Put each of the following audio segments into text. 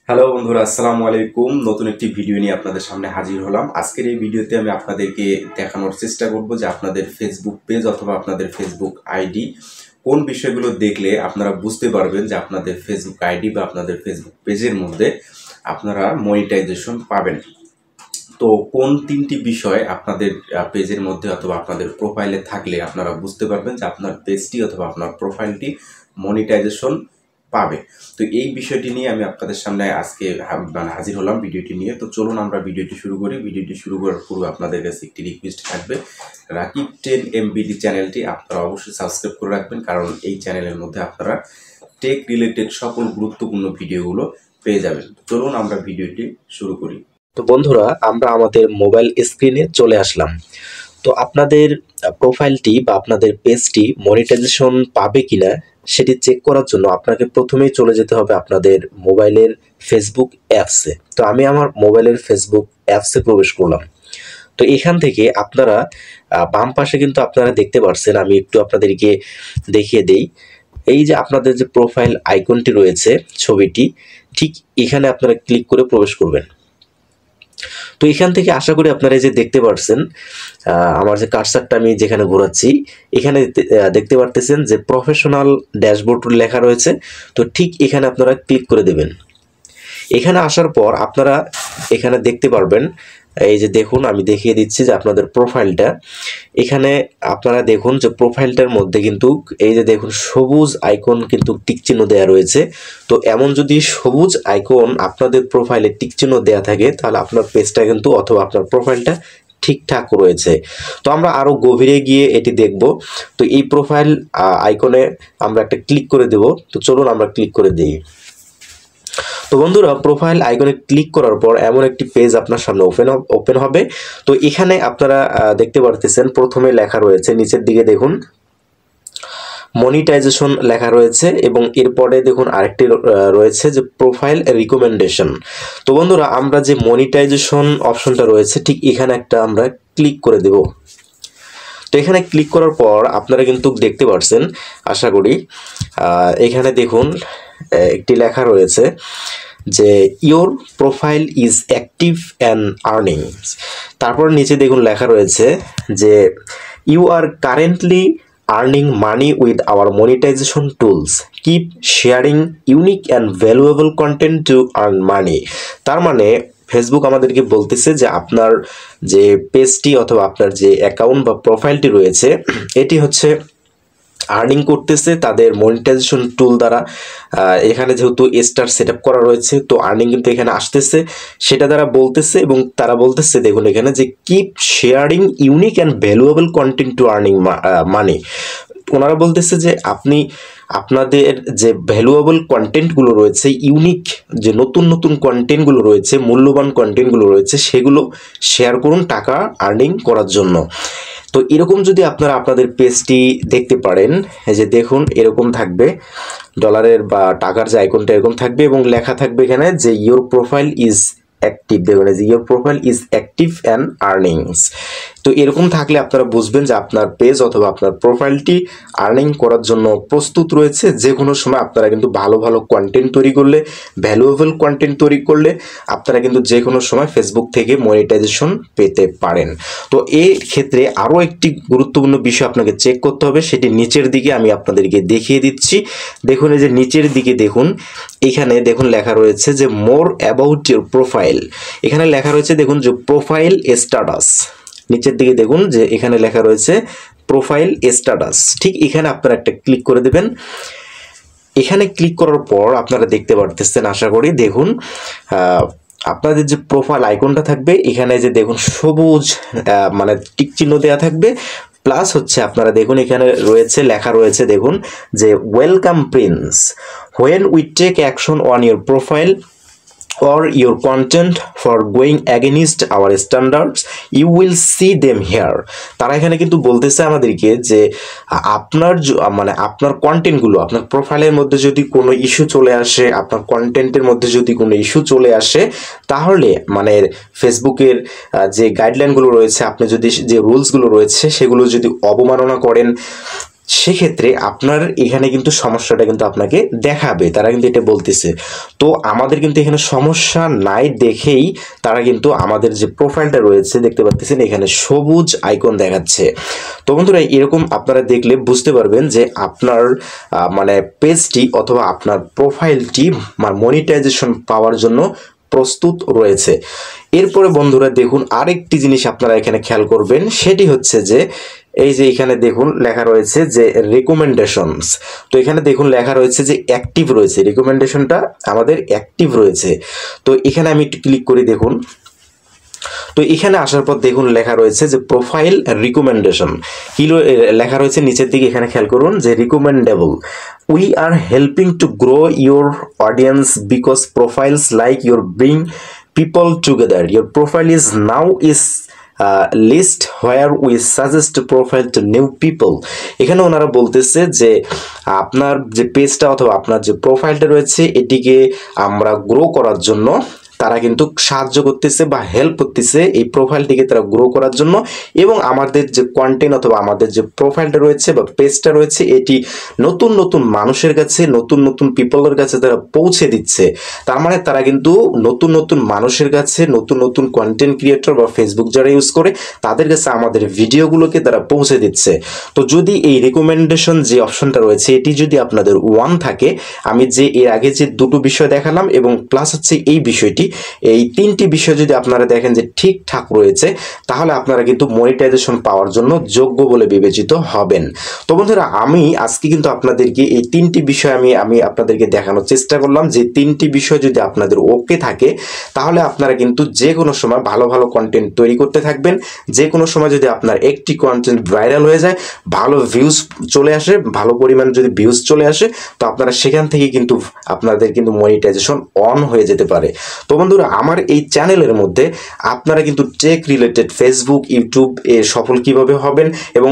Hello বন্ধুরা, আসসালামু আলাইকুম। নতুন একটি ভিডিও নিয়ে আপনাদের সামনে হাজির হলাম। আজকের এই ভিডিওতে আমি আপনাদেরকে দেখানোর চেষ্টা করব যে আপনাদের ফেসবুক পেজ অথবা আপনাদের ফেসবুক আইডি কোন বিষয়গুলো দেখলে আপনারা বুঝতে পারবেন যে আপনাদের ফেসবুক আইডি বা আপনাদের ফেসবুক পেজের মধ্যে আপনারা মনিটাইজেশন পাবেন। তো কোন তিনটি বিষয় আপনাদের পেজের মধ্যে অথবা আপনাদের প্রোফাইলে থাকলে আপনারা বুঝতে পারবেন যে আপনার পেজটি অথবা আপনার প্রোফাইলটি মনিটাইজেশন পাবে। তো এই বিষয়টি নিয়ে আমি আপনাদের সামনে আজকে হাজির হলাম ভিডিওটি নিয়ে। তো চলুন আমরা ভিডিওটি শুরু করি। ভিডিওটি শুরু করার পূর্বে আপনাদের কাছে একটি রিকোয়েস্ট থাকবে, রাকিব 10 MBD চ্যানেলটি আপনারা অবশ্যই সাবস্ক্রাইব করে রাখবেন, কারণ এই চ্যানেলের মধ্যে আপনারা টেক রিলেটেড সকল গুরুত্বপূর্ণ ভিডিওগুলো পেয়ে যাবেন। চলুন আমরা ভিডিওটি শুরু করি। তো বন্ধুরা, আমরা আমাদের মোবাইল স্ক্রিনে চলে আসলাম। তো আপনাদের প্রোফাইলটি বা আপনাদের পেজটি মনিটাইজেশন পাবে কিনা সেটি চেক করার জন্য আপনাকে প্রথমেই চলে যেতে হবে আপনাদের মোবাইলের ফেসবুক অ্যাপসে। তো আমি আমার মোবাইলের ফেসবুক অ্যাপসে প্রবেশ করলাম। তো এখান থেকে আপনারা বাম পাশে কিন্তু আপনারা দেখতে পাচ্ছেন, আমি একটু আপনাদেরকে দেখিয়ে দেই। এই যে আপনাদের যে প্রোফাইল আইকনটি রয়েছে, ছবিটি, ঠিক এখানে আপনারা ক্লিক করে প্রবেশ করবেন। তো এখান থেকে আশা করি আপনারা যে দেখতে পাচ্ছেন, আমার যে কার্সারটা আমি যেখানে ঘোরাচ্ছি, এখানে দেখতে পারতেছেন যে প্রফেশনাল ড্যাশবোর্ড লেখা রয়েছে। তো ঠিক এখানে আপনারা ক্লিক করে দেবেন। এখানে আসার পর আপনারা এখানে দেখতে পারবেন, এই যে দেখুন, আমি দেখিয়ে দিচ্ছি যে আপনাদের প্রোফাইলটা। এখানে আপনারা দেখুন যে প্রোফাইলটার মধ্যে কিন্তু এই যে দেখুন সবুজ আইকন কিন্তু টিক চিহ্ন দেওয়া রয়েছে। তো এমন যদি সবুজ আইকন আপনাদের প্রোফাইলে টিক চিহ্ন দেওয়া থাকে, তাহলে আপনার পেজটা কিন্তু অথবা আপনার প্রোফাইলটা ঠিকঠাক রয়েছে। তো আমরা আরও গভীরে গিয়ে এটি দেখব। তো এই প্রোফাইল আইকনে আমরা একটা ক্লিক করে দেব। তো চলুন আমরা ক্লিক করে দিই। তো বন্ধুরা, প্রোফাইল আইকনে ক্লিক করার পর এমন একটি পেজ আপনার সামনে ওপেন হবে। তো এখানে আপনারা দেখতে পারতেছেন প্রথমে লেখা রয়েছে, নিচের দিকে দেখুন মনিটাইজেশন লেখা রয়েছে, এবং এরপরে দেখুন আরেকটি রয়েছে যে প্রোফাইল রিকমেন্ডেশন। তো বন্ধুরা, আমরা যে মনিটাইজেশন অপশনটা রয়েছে ঠিক এখানে একটা আমরা ক্লিক করে দেব। তো এখানে ক্লিক করার পর আপনারা কিন্তু দেখতে পাচ্ছেন, আশা করি এখানে দেখুন একটি লেখা রয়েছে যে your profile is active and earning. তারপর নিচে দেখুন লেখা রয়েছে যে you are currently earning money with our monetization tools, keep sharing unique and valuable content to earn money. তার মানে ফেসবুক আমাদেরকে বলতেছে যে আপনার যে পেজটি অথবা আপনার যে অ্যাকাউন্ট বা প্রোফাইলটি রয়েছে, এটি হচ্ছে আর্নিং করতেছে তাদের মনিটাইজেশন টুল দ্বারা। এখানে যেহেতু স্টার সেট আপ করা রয়েছে, তো আর্নিং কিন্তু এখানে আসতেছে, সেটা দ্বারা বলতেছে। এবং তারা বলতেছে দেখুন এখানে যে keep sharing unique and valuable content two earning money. ওনারা বলতেছে যে আপনি আপনাদের যে ভ্যালুয়েবল কন্টেন্টগুলো রয়েছে, ইউনিক যে নতুন নতুন কন্টেন্টগুলো রয়েছে, মূল্যবান কন্টেন্টগুলো রয়েছে, সেগুলো শেয়ার করুন টাকা আর্নিং করার জন্য। তো এরকম যদি আপনারা আপনাদের পেজটি দেখতে পারেন, এই যে দেখুন এরকম থাকবে, ডলারের বা টাকার যে আইকনটা এরকম থাকবে, এবং লেখা থাকবে এখানে যে ইওর প্রোফাইল ইজ অ্যাক্টিভ। দেখুন যে your profile is active and earnings. তো এরকম থাকলে আপনারা বুঝবেন যে আপনার পেজ অথবা আপনার প্রোফাইলটি আর্নিং করার জন্য প্রস্তুত রয়েছে। যে কোনো সময় আপনারা কিন্তু ভালো ভালো কন্টেন্ট তৈরি করলে, ভ্যালুয়েবল কন্টেন্ট তৈরি করলে আপনারা কিন্তু যে কোনো সময় ফেসবুক থেকে মনিটাইজেশন পেতে পারেন। তো এই ক্ষেত্রে আরও একটি গুরুত্বপূর্ণ বিষয় আপনাকে চেক করতে হবে, সেটি নিচের দিকে আমি আপনাদেরকে দেখিয়ে দিচ্ছি। দেখুন এই যে নিচের দিকে দেখুন, এখানে দেখুন লেখা রয়েছে যে মোর অ্যাবাউট ইউর প্রোফাইল। এখানে লেখা রয়েছে দেখুন যে প্রোফাইল স্ট্যাটাস। নিচের দিকে দেখুন যে এখানে লেখা রয়েছে প্রোফাইল স্ট্যাটাস। ঠিক এখানে আপনারা একটা ক্লিক করে দেবেন। এখানে ক্লিক করার পর আপনারা দেখতে পারতেছেন, আশা করি দেখুন আপনাদের যে প্রোফাইল আইকনটা থাকবে, এখানে যে দেখুন সবুজ মানে টিক চিহ্ন দেওয়া থাকবে, প্লাস হচ্ছে আপনারা দেখুন এখানে রয়েছে লেখা রয়েছে দেখুন যে welcome Prince, when we take action on your profile or your content for going against our standards, you will see them here. তারা এখানে কিন্তু বলতেছে আমাদেরকে যে আপনার মানে আপনার কন্টেন্টগুলো, আপনার প্রোফাইলের মধ্যে যদি কোনো ইস্যু চলে আসে, আপনার কন্টেন্টের মধ্যে যদি কোনো ইস্যু চলে আসে, তাহলে মানে ফেসবুকের যে গাইডলাইনগুলো রয়েছে, আপনি যদি যে রুলসগুলো রয়েছে সেগুলো যদি অবমাননা করেন, সেক্ষেত্রে আপনার এখানে কিন্তু সমস্যাটা কিন্তু আপনাকে দেখাবে, তারা কিন্তু এটা বলতেছে। তো আমাদের কিন্তু এখানে সমস্যা নাই দেখেই তারা কিন্তু আমাদের যে প্রোফাইলটা রয়েছে দেখতে পাচ্ছেন এখানে সবুজ আইকন দেখাচ্ছে। তো বন্ধুরা এরকম আপনারা দেখলে বুঝতে পারবেন যে আপনার মানে পেজটি অথবা আপনার প্রোফাইলটি মনিটাইজেশন পাওয়ার জন্য প্রস্তুত রয়েছে। এরপরে বন্ধুরা দেখুন আরেকটি জিনিস আপনারা এখানে খেয়াল করবেন, সেটি হচ্ছে যে এই যে এখানে দেখুন লেখা রয়েছে যে রিকমেন্ডেশনস। তো এখানে দেখুন লেখা রয়েছে যে অ্যাক্টিভ রয়েছে, রিকমেন্ডেশনটা আমাদের অ্যাক্টিভ রয়েছে। তো এখানে আমি একটু ক্লিক করি, দেখুন। তো এখানে আসার পর দেখুন লেখা রয়েছে যে প্রোফাইল রিকমেন্ডেশন কি লেখা রয়েছে নিচের দিকে, এখানে খেয়াল করুন যে recommendable. We are helping to grow your audience because profiles like your bring people together. Your profile is now is list where we suggest profile to new people. এখানে ওনারা বলতেছে যে আপনার যে পেজটা অথবা আপনার যে প্রোফাইলটা রয়েছে এটিকে আমরা গ্রো করার জন্য তারা কিন্তু সাহায্য করতেছে বা হেল্প করতেছে এই প্রোফাইলটিকে তারা গ্রো করার জন্য, এবং আমাদের যে কন্টেন্ট অথবা আমাদের যে প্রোফাইলটা রয়েছে বা পেজটা রয়েছে এটি নতুন নতুন মানুষের কাছে, নতুন নতুন পিপলের কাছে তারা পৌঁছে দিচ্ছে। তার মানে তারা কিন্তু নতুন নতুন মানুষের কাছে, নতুন নতুন কন্টেন্ট ক্রিয়েটর বা ফেসবুক যারা ইউজ করে তাদের কাছে আমাদের ভিডিওগুলোকে তারা পৌঁছে দিচ্ছে। তো যদি এই রিকমেন্ডেশন যে অপশনটা রয়েছে এটি যদি আপনাদের ওয়ান থাকে, আমি যে এর আগে যে দুটো বিষয় দেখালাম এবং প্লাস হচ্ছে এই বিষয়টি, এই তিনটি বিষয় যদি আপনারা দেখেন যে ঠিকঠাক রয়েছে তাহলে আপনারা কিন্তু মনিটাইজেশন পাওয়ার জন্য যোগ্য বলে বিবেচিত হবেন। তো বন্ধুরা আমি আজকে কিন্তু আপনাদেরকে এই তিনটি বিষয় আমি আপনাদেরকে দেখানোর চেষ্টা করলাম, যে তিনটি বিষয় যদি আপনাদের ওকে থাকে তাহলে আপনারা কিন্তু যে কোনো সময় ভালো ভালো কন্টেন্ট তৈরি করতে থাকবেন। যে কোনো সময় যদি আপনার একটি কন্টেন্ট ভাইরাল হয়ে যায়, ভালো ভিউজ চলে আসে, ভালো পরিমাণ যদি ভিউজ চলে আসে, তো আপনারা সেখান থেকে কিন্তু আপনাদের কিন্তু মনিটাইজেশন অন হয়ে যেতে পারে। তো বন্ধুরা আমার এই চ্যানেলের মধ্যে আপনারা কিন্তু টেক রিলেটেড ফেসবুক, ইউটিউব এ সফল কিভাবে হবেন এবং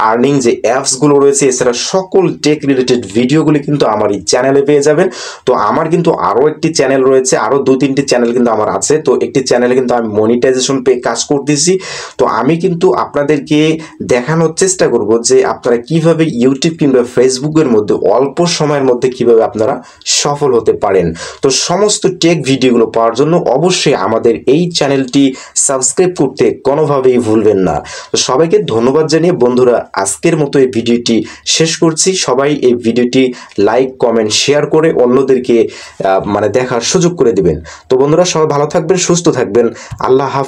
আর্নিং যে অ্যাপসগুলো রয়েছে এছাড়া সকল টেক রিলেটেড ভিডিওগুলি কিন্তু আমার এই চ্যানেলে পেয়ে যাবেন। তো আমার কিন্তু আরও একটি চ্যানেল রয়েছে, আরও 2-3টি চ্যানেল কিন্তু আমার আছে। তো একটি চ্যানেলে কিন্তু আমি মনিটাইজেশন পেয়ে কাজ করতেছি। তো আমি কিন্তু আপনাদেরকে দেখানোর চেষ্টা করব যে আপনারা কিভাবে ইউটিউব কিংবা ফেসবুকের মধ্যে অল্প সময়ের মধ্যে কিভাবে আপনারা সফল হতে পারেন। তো সমস্ত টেক ভিডিওগুলো পাওয়ার জন্য অবশ্যই আমাদের এই চ্যানেলটি সাবস্ক্রাইব করতে কোনোভাবেই ভুলবেন না। তো সবাইকে ধন্যবাদ জানিয়ে বন্ধুরা আজকের মতো এই ভিডিওটি শেষ করছি। সবাই এই ভিডিওটি লাইক, কমেন্ট, শেয়ার করে অন্যদেরকে দেখার সুযোগ করে দিবেন। তো বন্ধুরা সবাই ভালো থাকবেন, সুস্থ থাকবেন। আল্লাহ হাফেজ।